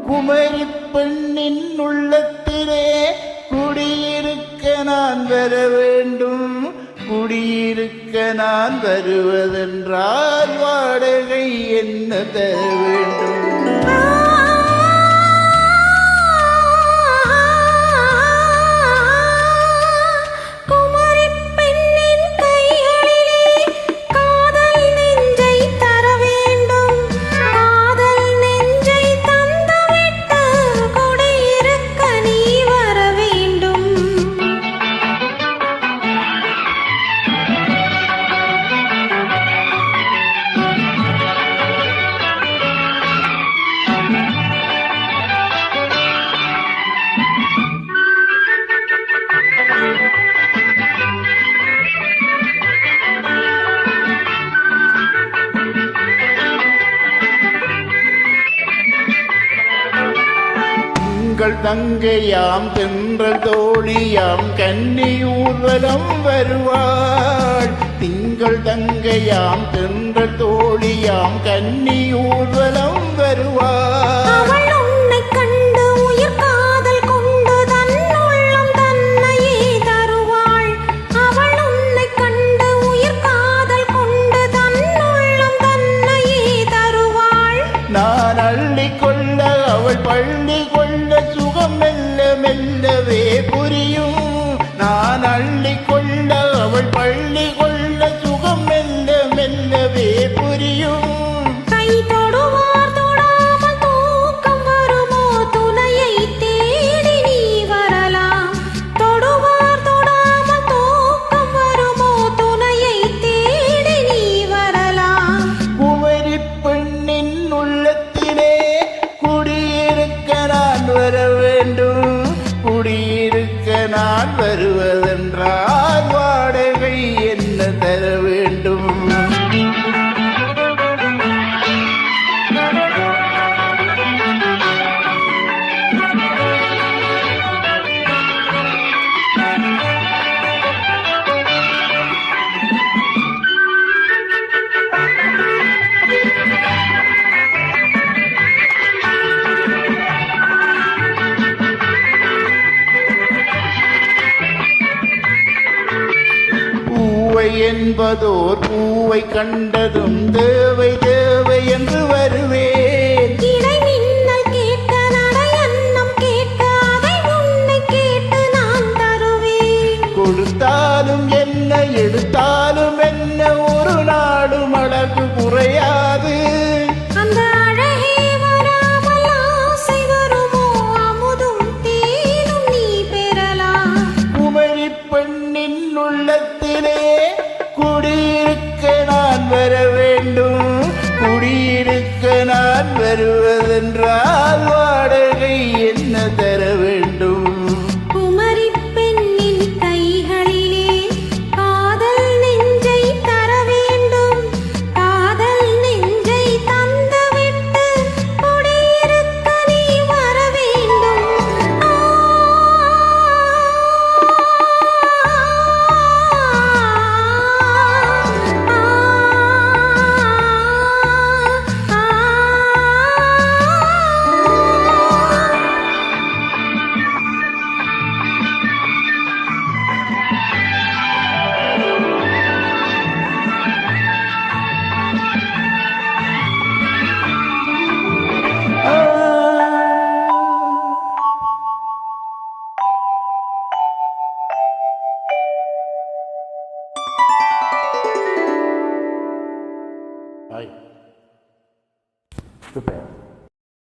குமரி பெண்ணின் உள்ளத்திலே குடியிருக்க நான் வர வேண்டும். குடியிருக்க நான் வருவதென்றால் வாடகை என்ன தர வேண்டும்? உங்கள் தங்கையாம் தென்றல் தோழியாம் கன்னியூர்வலம் வருவாள். திங்கள் தங்கையாம் தென்றல் தோழியாம் கன்னியூர்வலம் வருவாள். நான் அள்ளிக்கொள்ள அவள் பள்ளி கொள்ள சுகம் மெல்ல மெல்லவே புரியும். நான் அள்ளிக்கொள்ள அவள் பள்ளி கொள்ள சுகம் மெல்ல மெல்லவே புரியும். கை தொடுவார் தொடாமல் தூக்கம் வருமோ? துணையை தேடி நீ வரலாம். தொடுவார் தொடாமல் தூக்கம் வருமோ? துணையை தேடி நீ வரலாம். குமரி பெண்ணின் உள்ளத்திலே குடியிருக்க நான் வர வேண்டும். குடியிருக்க நான் வருவதென்றால் வாடகை என்ன தர வேண்டும்? என்பதோர் பூவை கண்டதும் தேவை தேவை என்று வருவேன். இடைமின்னல் கேட்க நடை அன்னம் கேட்க அதை உன்னை கேட்டு நான் தருவேன். கொடுத்தாலும் என்ன எடுத்தாலும் என்ன ஒரு நாடும் அழகு குறையாது. அந்த அழகே வராமல் ஆசை வருமோ? அமுதும் தேனும் நீ பெறலாம். குமரி பெண்ணின் உள்ளத்திலே குடியிருக்க நான் வர வேண்டும். குடியிருக்க நான் வருவதென்றால் வாடகை என்ன தர வேண்டும்? குமரி பெண்ணின் கைகளிலே காதல் நெஞ்சை தர வேண்டும். காதல் நெஞ்சை தந்துவிட்டு குடியிருக்க நீ வர வேண்டும். Prepare.